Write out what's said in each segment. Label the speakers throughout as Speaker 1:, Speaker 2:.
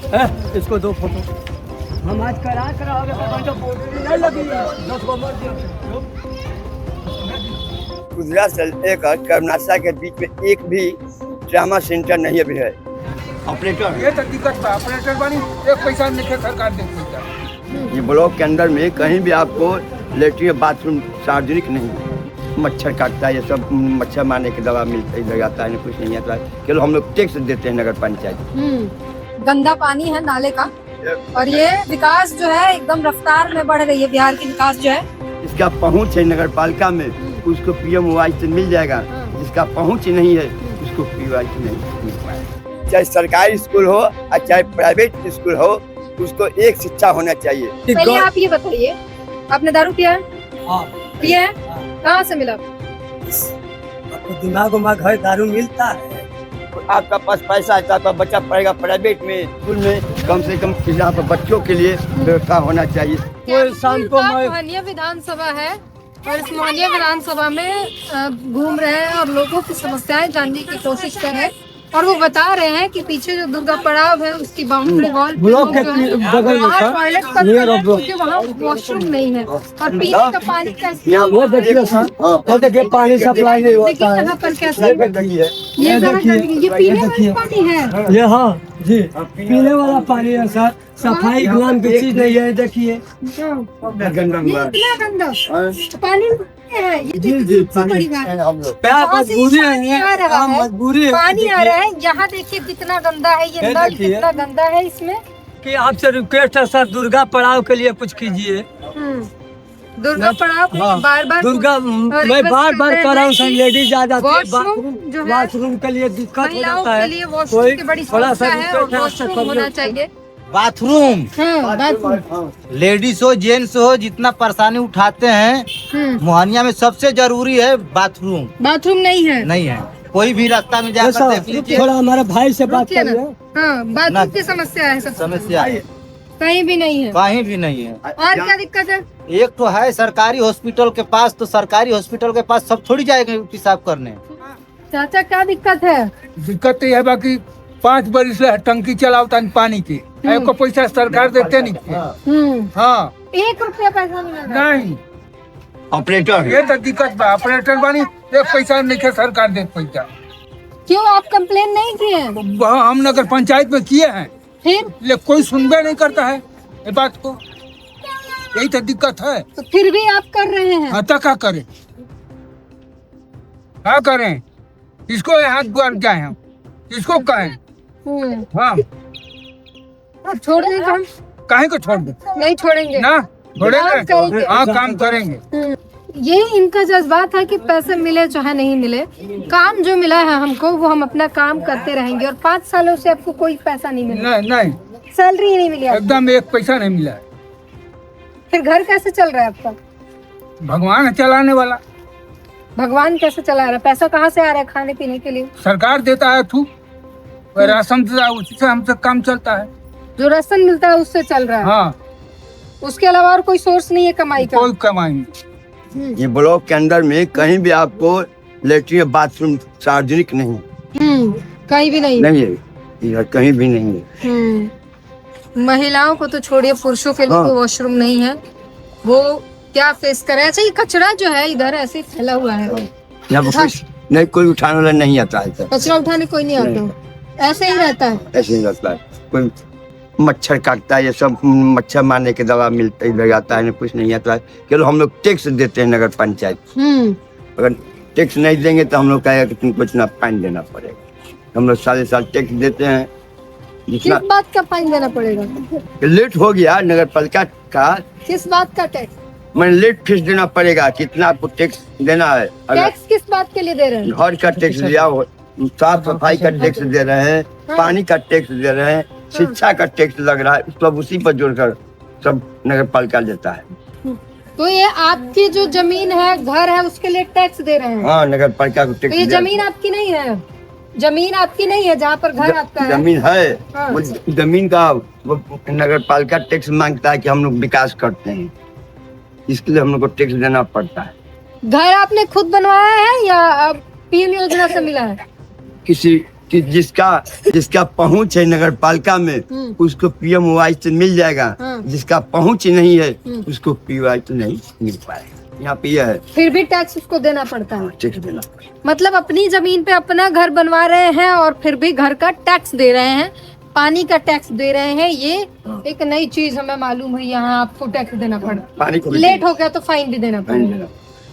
Speaker 1: इसको दो फोटो। हम आज कराओगे तो नहीं लगी 10 को मर दिया।
Speaker 2: गुजरात से लेकर कर्नाटक के बीच में एक भी ट्रामा सेंटर नहीं अभी है। ऑपरेटर
Speaker 3: ये तो दिक्कत था, ऑपरेटर बनी एक पैसा नहीं सरकार दे पैसा।
Speaker 2: ये ब्लॉक के अंदर में कहीं भी आपको लेटरिन बाथरूम सार्वजनिक नहीं है। मच्छर काटता है, ये सब मच्छर मारने की दवा मिलता ही लगाता है, कुछ नहीं आता है। केवल हम लोग टैक्स देते हैं नगर पंचायत।
Speaker 4: गंदा पानी है नाले का, और ये विकास जो है एकदम रफ्तार में बढ़ रही है। बिहार की विकास जो है,
Speaker 2: इसका पहुंच है नगर पालिका में, उसको पीएमवाई से मिल जाएगा। जिसका पहुंच नहीं है उसको पीएमवाई से नहीं मिल पाएगा। चाहे सरकारी स्कूल हो और चाहे प्राइवेट स्कूल हो, उसको एक शिक्षा होना चाहिए।
Speaker 4: पहले आप ये बताइए, आपने दारू पिया है?
Speaker 1: हाँ।
Speaker 4: पिया है? कहाँ से मिला?
Speaker 1: आपको दिमाग है, दारू मिलता है।
Speaker 2: आपका पास पैसा है तो आपका बच्चा पढ़ेगा प्राइवेट में, स्कूल में, कम से कम यहाँ पर बच्चों के लिए व्यवस्था होना चाहिए।
Speaker 1: कोई शाम को
Speaker 4: मोहनिया विधानसभा है, और इस मोहनिया विधानसभा में घूम रहे हैं और लोगों की समस्याएं जानने की कोशिश कर रहे हैं। और वो बता रहे हैं कि पीछे जो दुर्गा पड़ाव है उसकी बाउंड्री वॉल
Speaker 1: ब्लॉक के बगल में था,
Speaker 4: टॉयलेट क्योंकि वहाँ वॉशरूम नहीं है, और पीने का पानी कैसे?
Speaker 1: वो देखिए सर, वो देखिए पानी सप्लाई नहीं होता है।
Speaker 4: यहाँ पर कैसे? ये पीने वाला पानी है।
Speaker 1: ये हाँ जी, पीने वाला पानी है सर। सफाई गुलाम की चीज नहीं है। देखिए
Speaker 4: इतना गंदा पानी है। ये
Speaker 1: जी जी,
Speaker 4: बड़ी बात है।
Speaker 1: मजबूरी है, मजबूरी है।
Speaker 4: पानी आ रहा है, यहाँ देखिए कितना गंदा है, ये नल कितना गंदा है इसमें।
Speaker 1: कि आपसे रिक्वेस्ट है सर, दुर्गा पड़ाव के लिए कुछ कीजिए।
Speaker 4: दुर्गा पड़ाव बार बार
Speaker 1: दुर्गा, मैं बार कर रहा हूँ सर। लेडीज ज्यादा बाथरूम के लिए दिक्कत हो जाता है,
Speaker 4: लिए वॉशरूम की बड़ी समस्या है, और वॉशरूम होना चाहिए।
Speaker 5: बाथरूम,
Speaker 4: बाथरूम
Speaker 5: लेडीज हो जेंट्स हो, जितना परेशानी उठाते हैं मोहनिया में सबसे जरूरी है बाथरूम।
Speaker 4: बाथरूम नहीं है,
Speaker 5: नहीं है। कोई भी रास्ता में जाकर देख लीजिए।
Speaker 1: थोड़ा हमारे भाई से बात करिए।
Speaker 4: बाथरूम की समस्या है, सब
Speaker 5: समस्या है,
Speaker 4: कहीं भी नहीं है।
Speaker 5: कहीं भी नहीं है।
Speaker 4: और क्या दिक्कत है?
Speaker 5: एक तो है सरकारी हॉस्पिटल के पास, तो सरकारी हॉस्पिटल के पास सब थोड़ी जाएंगे पेशाब करने।
Speaker 4: चाचा क्या दिक्कत है?
Speaker 3: दिक्कत ये है बाकी 5 बरिस से टंकी चलावता पानी की, को पैसा सरकार देते नहीं। हाँ,
Speaker 4: 1 रुपया पैसा नहीं मिल रहा।
Speaker 3: नहीं।
Speaker 2: ऑपरेटर
Speaker 3: ये तो दिक्कत बा, ऑपरेटर बनी एक पैसा नहीं सरकार दे पैसा।
Speaker 4: क्यों आप कंप्लेन नहीं किए?
Speaker 3: हम नगर पंचायत में किए हैं,
Speaker 4: फिर
Speaker 3: ले कोई सुनबे नहीं करता है ये बात को। यही तो दिक्कत है।
Speaker 4: तो फिर भी आप कर रहे हैं।
Speaker 3: हाँ, तो क्या करें, क्या करें? इसको हाथ बढ़ जाए, हम इसको कहें। हाँ,
Speaker 4: अब छोड़ दें काम?
Speaker 3: काहे को छोड़ दे?
Speaker 4: नहीं छोड़ेंगे
Speaker 3: ना, छोड़ेंगे।
Speaker 4: करेंगे।
Speaker 3: हाँ, काम करेंगे।
Speaker 4: ये इनका जज्बात है कि पैसे मिले चाहे नहीं मिले, काम जो मिला है हमको वो हम अपना काम करते रहेंगे। और 5 सालों से आपको कोई पैसा नहीं मिला?
Speaker 3: नहीं,
Speaker 4: सैलरी नहीं मिली आपको?
Speaker 3: एकदम एक पैसा नहीं मिला है।
Speaker 4: फिर घर कैसे चल रहा है आपका?
Speaker 3: भगवान है चलाने वाला।
Speaker 4: भगवान कैसे चला रहा है? पैसा कहाँ से आ रहा है खाने पीने के लिए?
Speaker 3: सरकार देता है तू, राशन देता है, उससे हमसे काम चलता है।
Speaker 4: जो राशन मिलता है उससे चल रहा है।
Speaker 3: हाँ,
Speaker 4: उसके अलावा और कोई सोर्स नहीं है कमाई का?
Speaker 3: कोई कमाई नहीं।
Speaker 2: ये ब्लॉक के अंदर में कहीं भी आपको लेटरिन बाथरूम सार्वजनिक नहीं
Speaker 4: कहीं भी नहीं
Speaker 2: नहीं है। ये कहीं भी नहीं है।
Speaker 4: महिलाओं को तो छोड़िए, पुरुषों के लिए कोई वॉशरूम नहीं है। वो क्या फेस करे? अच्छा, ये कचरा जो है इधर ऐसे फैला हुआ है,
Speaker 2: यहाँ पर कुछ नहीं, कोई उठाने वाला नहीं आता है।
Speaker 4: कचरा उठाने कोई नहीं आता, ऐसे ही रहता है।
Speaker 2: ऐसे ही रहता है। कोई मच्छर काटता है, ये सब मच्छर मारने की दवा मिलता ही लगाता है, कुछ नहीं आता है। केवल हम लोग टैक्स देते हैं नगर पंचायत। अगर टैक्स नहीं देंगे तो हम लोग कहेगा कि तुमको इतना फाइन देना पड़ेगा। हम लोग साल टैक्स देते हैं।
Speaker 4: किस बात का फाइन देना पड़ेगा?
Speaker 2: लेट हो गया नगर पालिका का,
Speaker 4: किस बात का टैक्स?
Speaker 2: मैंने लेट फीस देना पड़ेगा। कितना आपको टैक्स देना है?
Speaker 4: टैक्स किस बात के लिए दे रहे हैं?
Speaker 2: घर का टैक्स दिया, साफ सफाई का टैक्स दे रहे हैं, पानी का टैक्स दे रहे हैं, शिक्षा का टैक्स लग रहा है, सब उसी पर जोड़कर सब नगर पालिका देता है।
Speaker 4: तो ये आपकी जो जमीन है, घर है, उसके लिए टैक्स दे रहे हैं?
Speaker 2: हाँ, नगर पालिका को
Speaker 4: तो
Speaker 2: टैक्स।
Speaker 4: ये जमीन आपकी नहीं है? जमीन आपकी नहीं है जहाँ पर घर आपका है?
Speaker 2: जमीन है।
Speaker 4: हाँ।
Speaker 2: वो जमीन का वो नगर पालिका टैक्स मांगता है कि हम लोग विकास करते हैं, इसके लिए हम लोग को टैक्स देना पड़ता है।
Speaker 4: घर आपने खुद बनवाया है या पीएम योजना से मिला है?
Speaker 2: किसी कि जिसका पहुंच है नगर पालिका में उसको पीएमवाई से मिल जाएगा, जिसका पहुंच नहीं है उसको पीएमवाई से नहीं मिल पाएगा। यहाँ पे यह है,
Speaker 4: फिर भी टैक्स उसको देना पड़ता है।
Speaker 2: टैक्स देना।
Speaker 4: मतलब अपनी जमीन पे अपना घर बनवा रहे हैं और फिर भी घर का टैक्स दे रहे हैं, पानी का टैक्स दे रहे हैं। ये एक नई चीज हमें मालूम है, यहाँ आपको टैक्स देना पड़ता
Speaker 2: पानी को
Speaker 4: है। लेट हो गया तो फाइन भी देना पड़ेगा।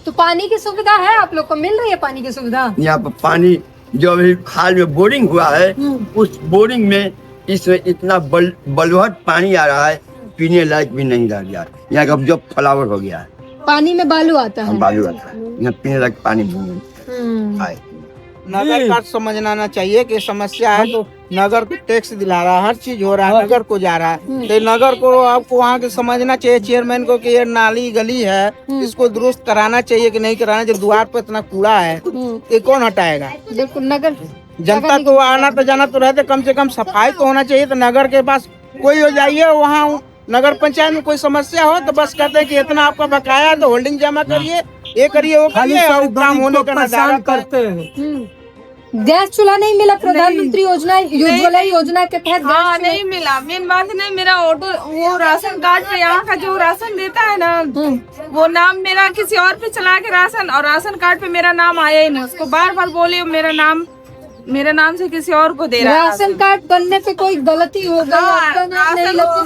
Speaker 4: तो पानी की सुविधा है, आप लोग को मिल रही है पानी की सुविधा?
Speaker 2: यहाँ पर पानी जो अभी हाल में बोरिंग हुआ है, उस बोरिंग में इसमें इतना बलुहट पानी आ रहा है, पीने लायक भी नहीं रह गया। यहाँ का जो फ्लावर हो गया है,
Speaker 4: पानी में बालू आता है।
Speaker 2: बालू आता है, यहाँ पीने लायक पानी नहीं है।
Speaker 5: नगर का समझना चाहिए कि समस्या है तो नगर को टैक्स दिला रहा है, हर चीज हो रहा है, नगर को जा रहा है, तो नगर को आपको वहाँ के समझना चाहिए चेयरमैन को कि ये नाली गली है, इसको दुरुस्त कराना चाहिए कि नहीं कराना। जब द्वार पे इतना कूड़ा है ये कौन हटाएगा?
Speaker 4: बिल्कुल, नगर
Speaker 5: जनता को आना तो जाना तो रहते, कम से कम सफाई तो होना चाहिए। तो नगर के पास कोई हो जाइए, वहाँ नगर पंचायत में कोई समस्या हो तो बस कहते हैं कि इतना आपका बकाया है तो होल्डिंग जमा करिए, ये करिए वो करिए, और काम होने का नजारा करते हैं।
Speaker 4: गैस चूल्हा नहीं मिला प्रधानमंत्री योजना उज्ज्वला योजना के तहत?
Speaker 6: हाँ, नहीं मिला। मेन बात नहीं, मेरा ऑटो वो राशन कार्ड पे यहाँ का जो राशन देता है ना, वो नाम मेरा किसी और पे चला के राशन, और राशन कार्ड पे मेरा नाम आया ही नहीं। उसको बार बार बोले मेरा नाम से किसी और को दे रहा है।
Speaker 4: राशन कार्ड बनने पे कोई गलती हो गई?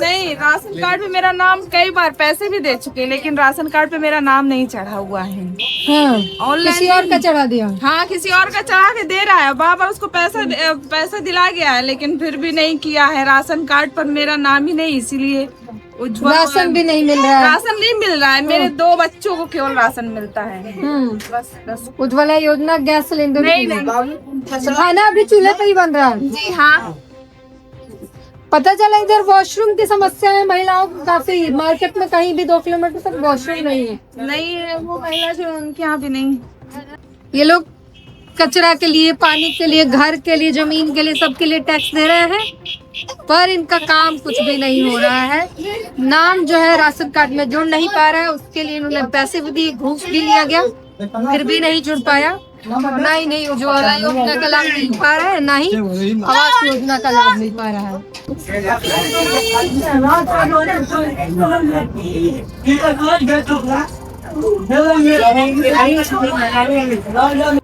Speaker 6: नहीं, राशन कार्ड पे मेरा नाम कई बार पैसे भी दे चुके, लेकिन राशन कार्ड पे मेरा नाम नहीं चढ़ा हुआ है।
Speaker 4: ऑनलाइन किसी और का चढ़ा दिया?
Speaker 6: हाँ, किसी और का चढ़ा के दे रहा है, बार बार उसको पैसा दिला गया है, लेकिन फिर भी नहीं किया है। राशन कार्ड पर मेरा नाम ही नहीं, इसीलिए
Speaker 4: राशन भी नहीं मिल रहा है।
Speaker 6: राशन नहीं मिल रहा है, मेरे 2 बच्चों को केवल राशन मिलता है। बस।
Speaker 4: उज्ज्वला योजना गैस सिलेंडर
Speaker 6: नहीं।
Speaker 4: खाना अभी चूल्हे पे ही बन रहा है?
Speaker 6: जी हाँ।
Speaker 4: पता चला इधर वॉशरूम की समस्या है महिलाओं को काफी, मार्केट में कहीं भी 2 किलोमीटर तक वॉशरूम नहीं है।
Speaker 6: नहीं है, वो महिला जो उनके यहाँ भी नहीं।
Speaker 4: ये लोग कचरा के लिए, पानी के लिए, घर के लिए, जमीन के लिए, सबके लिए टैक्स दे रहे हैं, पर इनका काम कुछ भी नहीं हो रहा है। नाम जो है राशन कार्ड में जुड़ नहीं पा रहा है, उसके लिए इन्होंने पैसे भी दिए, घूस भी लिया गया, फिर भी नहीं जुड़ पाया। ना ही नहीं उज्ज्वला योजना का लाभ मिल पा रहा है, ना ही आवास योजना का लाभ मिल पा रहा है।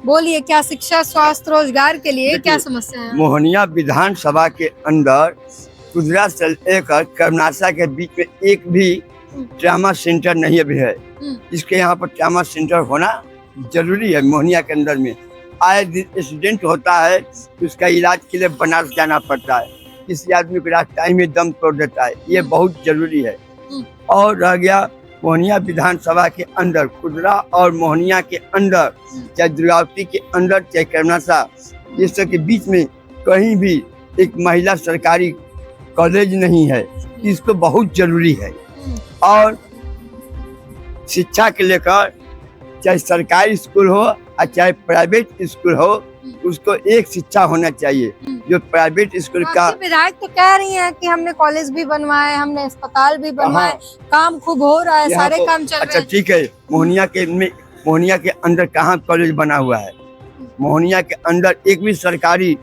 Speaker 4: बोलिए, क्या शिक्षा, स्वास्थ्य, रोजगार के लिए क्या समस्या है?
Speaker 2: मोहनिया विधानसभा के अंदर कुदरा से लेकर कर्नासा के बीच में एक भी ट्रामा सेंटर नहीं अभी है। इसके यहाँ पर ट्रामा सेंटर होना जरूरी है। मोहनिया के अंदर में आए दिन एक्सीडेंट होता है, उसका इलाज के लिए बनारस जाना पड़ता है, किसी आदमी को रास्ते में दम तोड़ देता है, ये बहुत जरूरी है। और रह गया मोहनिया विधानसभा के अंदर, कुदरा और मोहनिया के अंदर, चाहे दुर्गावती के अंदर, चाहे कर्नासा, ये सब के बीच में कहीं भी एक महिला सरकारी कॉलेज नहीं है। इसको बहुत जरूरी है। और शिक्षा के लेकर चाहे सरकारी स्कूल हो और चाहे प्राइवेट स्कूल हो, उसको एक शिक्षा होना चाहिए। जो प्राइवेट स्कूल का
Speaker 4: विधायक तो कह रही हैं कि हमने कॉलेज भी बनवाए, हमने अस्पताल भी बनवाए, काम खूब हो रहा है, सारे काम चल रहे हैं।
Speaker 2: अच्छा ठीक है, मोहनिया के अंदर कहाँ कॉलेज बना हुआ है? मोहनिया के अंदर एक भी सरकारी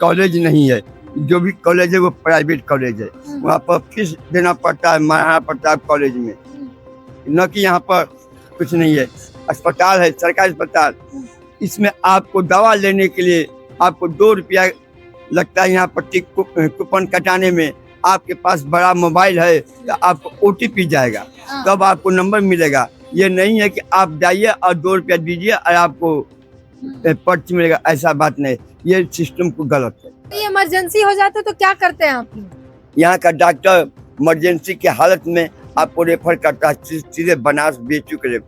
Speaker 2: कॉलेज नहीं है। जो भी कॉलेज है वो प्राइवेट कॉलेज है। वहाँ पर फीस देना पड़ता है, मारना पड़ता है कॉलेज में, न कि यहाँ पर कुछ नहीं है। अस्पताल है, सरकारी अस्पताल, इसमें आपको दवा लेने के लिए आपको 2 रुपया लगता है। यहाँ पर कूपन कटाने में आपके पास बड़ा मोबाइल है तो आपको OTP जाएगा, तब आपको नंबर मिलेगा। ये नहीं है कि आप जाइए और 2 रुपया दीजिए और आपको पर्ची मिलेगा, ऐसा बात नहीं। ये सिस्टम को गलत है।
Speaker 4: इमरजेंसी हो जाता है तो क्या करते हैं आप? यहाँ
Speaker 2: का डॉक्टर इमरजेंसी की हालत में आपको रेफर करता है सीधे बनारस BHU के लिए,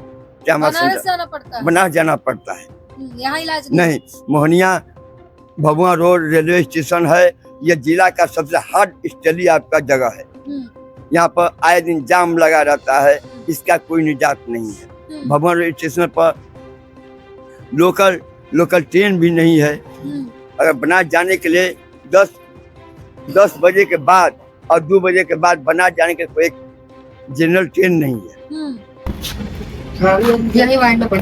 Speaker 2: बनारस जाना पड़ता है।
Speaker 4: यहाँ इलाज
Speaker 2: नहीं। Mohania Bhabua road railway station है, यह जिला का सबसे हार्ड स्टडी आपका जगह है। यहाँ पर आए दिन जाम लगा रहता है, इसका कोई निजात नहीं है। भभुआ रेलवे स्टेशन पर लोकल ट्रेन भी नहीं है। अगर बनारस जाने के लिए 10 बजे के बाद और 2 बजे के बाद बनारस जाने के कोई जनरल ट्रेन नहीं है।
Speaker 4: यही वाइंड अप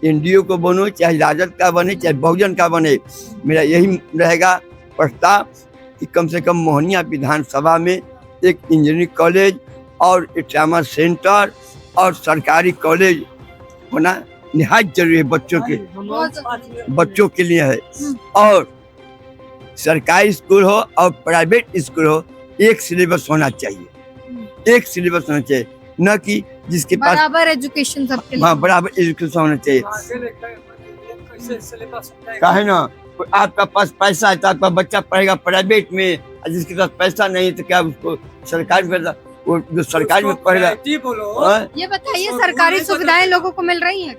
Speaker 2: एनडीओ को बनो, चाहे राजद का बने, चाहे बहुजन का बने, मेरा यही रहेगा प्रस्ताव कि कम से कम मोहनिया विधानसभा में एक इंजीनियरिंग कॉलेज और एक ट्रामा सेंटर और सरकारी कॉलेज होना निहायत जरूरी है बच्चों के लिए है। और सरकारी स्कूल हो और प्राइवेट स्कूल हो, एक सिलेबस होना चाहिए, एक सिलेबस होना चाहिए, न कि जिसके पास
Speaker 4: बराबर एजुकेशन सबके लिए।
Speaker 2: हाँ बराबर एजुकेशन होना चाहिए। काहे ना आपका पास पैसा है तो आपका बच्चा पढ़ेगा प्राइवेट में, और जिसके पास पैसा नहीं है तो क्या उसको सरकारी में, वो जो सरकारी में पढ़ेगा।
Speaker 4: ये बताइए सरकारी सुविधाएं लोगों को मिल रही है?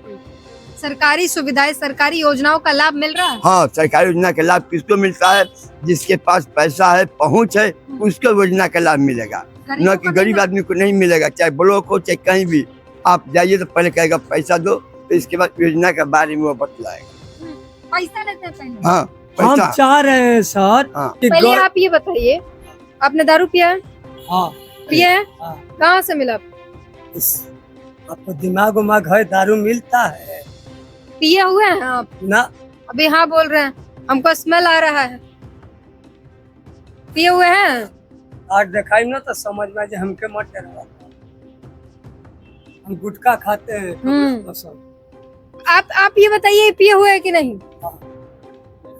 Speaker 4: सरकारी सुविधाएं, सरकारी योजनाओं का लाभ मिल रहा है?
Speaker 2: हाँ, सरकारी योजना का लाभ किसको मिलता है? जिसके पास पैसा है, पहुंच है, उसको योजना का लाभ मिलेगा, न कि गरीब आदमी को नहीं मिलेगा। चाहे ब्लॉक हो चाहे कहीं भी आप जाइए तो पहले कहेगा पैसा दो, तो इसके बाद योजना के बारे में वो बतलाएगा।
Speaker 4: पैसा लेते हैं पहले?
Speaker 2: हाँ
Speaker 1: हम
Speaker 2: पैसा।
Speaker 1: चाह रहे हैं सर
Speaker 2: हाँ।
Speaker 1: कि
Speaker 4: पहले आप ये बताइए, आपने दारू पिया है?
Speaker 1: हाँ
Speaker 4: पिया है?
Speaker 1: हाँ।
Speaker 4: कहाँ से मिला?
Speaker 1: आपको दिमाग उमाग है, दारू मिलता है
Speaker 4: पिए हुए हैं आप?
Speaker 1: ना?
Speaker 4: अभी हाँ बोल रहे हैं, हमको स्मेल आ रहा है। पिए हुए हैं?
Speaker 1: आज दिखाई ना तो समझ में जे हमके मत डराओ। हम गुटखा खाते हैं।
Speaker 4: आप ये बताइए पिए हुए हैं कि नहीं?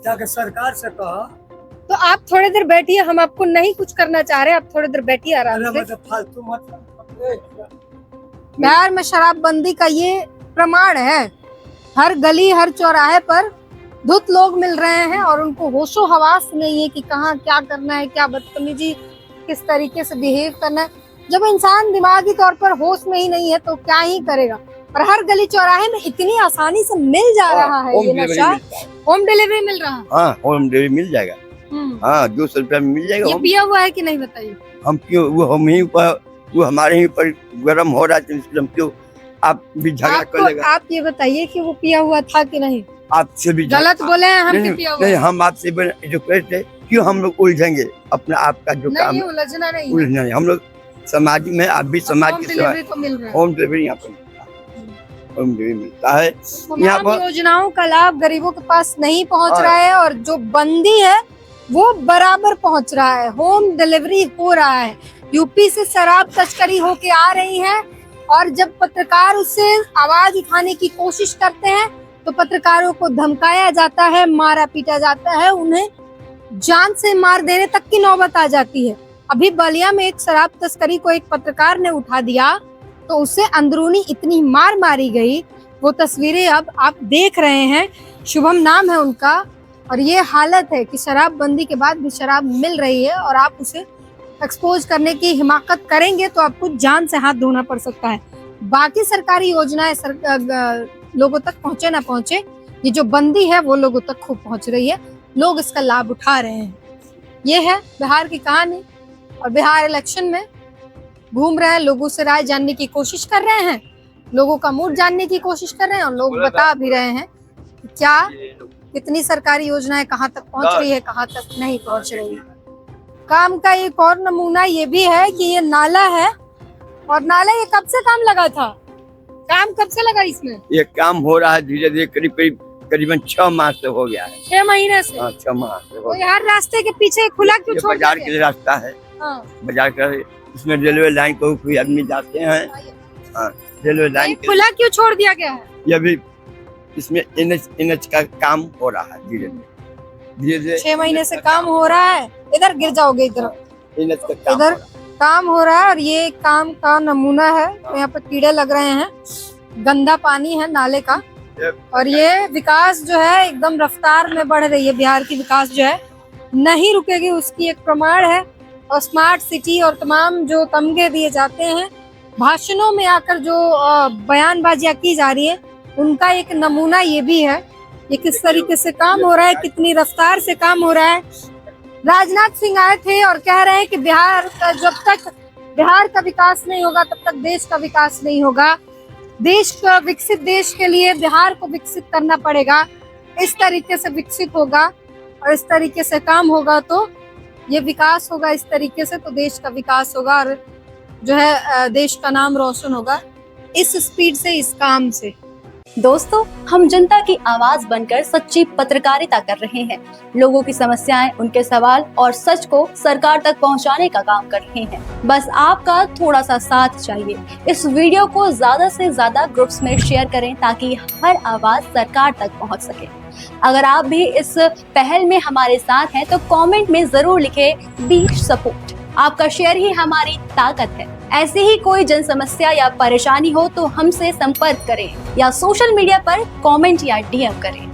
Speaker 1: जाके सरकार से कहा।
Speaker 4: तो आप थोड़ी देर बैठिए, हम आपको नहीं कुछ करना चाह रहे, आप थोड़ी देर बैठिए आराम से।
Speaker 1: मतलब फालतू मत।
Speaker 4: बिहार में शराबबंदी का ये प्रमाण है। हर गली हर चौराहे पर धुत लोग मिल रहे हैं और उनको होशो हवास नहीं है कि कहाँ क्या करना है, क्या बदतमीजी किस तरीके से बिहेव करना है। जब इंसान दिमागी तौर पर होश में ही नहीं है तो क्या ही करेगा। और हर गली चौराहे में इतनी आसानी से मिल जा रहा है ये नशा। होम डिलीवरी मिल रहा है?
Speaker 2: हाँ होम डिलीवरी मिल जाएगा। हाँ 200 रुपया में मिल जाएगा।
Speaker 4: ये पिया हुआ है कि नहीं बताइए?
Speaker 2: हम क्यों, वो हमारे ही ऊपर गर्म हो रहा है, हम क्यों आप भी झगड़ा कर लेगा।
Speaker 4: आप ये बताइए कि वो पिया हुआ था कि नहीं?
Speaker 2: आपसे भी
Speaker 4: गलत बोले हैं हम कि पिया हुआ?
Speaker 2: नहीं, हम आपसे जो कहते क्यों हम लोग उलझेंगे अपना आपका जो काम
Speaker 4: नहीं, उलझना नहीं,
Speaker 2: उलझना नहीं। हम लोग समाज में, आप भी समाज की सेवा।
Speaker 4: तो मिल रहा है।
Speaker 2: होम डिलीवरी यहाँ पर होम डिलीवरी मिलता है। यहाँ
Speaker 4: तमाम
Speaker 2: पर
Speaker 4: योजनाओं का लाभ गरीबों के पास नहीं पहुंच रहा है और जो बंदी है वो बराबर पहुंच रहा है। होम डिलीवरी हो रहा है। यूपी से शराब तस्करी होके आ रही है और जब पत्रकार उससे आवाज उठाने की कोशिश करते हैं तो पत्रकारों को धमकाया जाता है, मारा पीटा जाता है, उन्हें जान से मार देने तक की नौबत आ जाती है। अभी बलिया में एक शराब तस्करी को एक पत्रकार ने उठा दिया तो उससे अंदरूनी इतनी मार मारी गई। वो तस्वीरें अब आप देख रहे हैं। शुभम नाम है उनका और ये हालत है कि शराबबंदी के बाद भी शराब मिल रही है और आप उसे एक्सपोज करने की हिमाकत करेंगे तो आपको जान से हाथ धोना पड़ सकता है। बाकी सरकारी योजनाएं लोगों तक पहुंचे ना पहुंचे, ये जो बंदी है वो लोगों तक खूब पहुंच रही है। लोग इसका लाभ उठा रहे हैं। ये है बिहार की कहानी। और बिहार इलेक्शन में घूम रहे हैं, लोगों से राय जानने की कोशिश कर रहे हैं, लोगों का मूड जानने की कोशिश कर रहे हैं और लोग बता भी रहे हैं कि क्या कितनी सरकारी योजनाएं कहाँ तक पहुंच रही है, कहाँ तक नहीं पहुंच रही है। काम का एक और नमूना ये भी है कि ये नाला है और नाला ये कब से काम लगा था? काम कब से लगा इसमें?
Speaker 2: ये काम हो रहा है धीरे धीरे, करीबन 6 माह से हो गया है।
Speaker 4: 6 महीने से?
Speaker 2: हाँ 6 माह से हो गया।
Speaker 4: यार रास्ते के पीछे खुला क्यों छोड़
Speaker 2: बाजार के लिए रास्ता है।
Speaker 4: हाँ।
Speaker 2: बाजार का इसमें रेलवे लाइन को कोई आदमी जाते हैं। हाँ रेलवे लाइन
Speaker 4: खुला क्यों छोड़ दिया गया है?
Speaker 2: ये भी इसमें NH का काम हो रहा है धीरे धीरे।
Speaker 4: 6 महीने से काम हो रहा है। इधर गिर जाओगे, इधर
Speaker 2: NH का काम
Speaker 4: इधर काम हो रहा है और ये काम का नमूना है। तो यहाँ पर कीड़े लग रहे हैं, गंदा पानी है नाले का और ये विकास जो है एकदम रफ्तार में बढ़ रही है। बिहार की विकास जो है नहीं रुकेगी, उसकी एक प्रमाण है। और स्मार्ट सिटी और तमाम जो तमगे दिए जाते हैं, भाषणों में आकर जो बयानबाजियां की जा रही है, उनका एक नमूना ये भी है। ये किस तरीके से काम हो रहा है, कितनी रफ्तार से काम हो रहा है। राजनाथ सिंह आए थे और कह रहे हैं कि बिहार का जब तक बिहार का विकास नहीं होगा तब तक देश का विकास नहीं होगा। देश का विकसित देश के लिए बिहार को विकसित करना पड़ेगा। इस तरीके से विकसित होगा और इस तरीके से काम होगा तो ये विकास होगा, इस तरीके से तो देश का विकास होगा और जो है देश का नाम रोशन होगा। इस स्पीड से, इस काम से
Speaker 7: दोस्तों, हम जनता की आवाज बनकर सच्ची पत्रकारिता कर रहे हैं। लोगों की समस्याएं, उनके सवाल और सच को सरकार तक पहुंचाने का काम कर रहे हैं। बस आपका थोड़ा सा साथ चाहिए। इस वीडियो को ज्यादा से ज्यादा ग्रुप्स में शेयर करें ताकि हर आवाज सरकार तक पहुंच सके। अगर आप भी इस पहल में हमारे साथ हैं तो कमेंट में जरूर लिखें वी सपोर्ट। आपका शेयर ही हमारी ताकत है। ऐसी ही कोई जन समस्या या परेशानी हो तो हमसे संपर्क करें या सोशल मीडिया पर कमेंट या DM करें।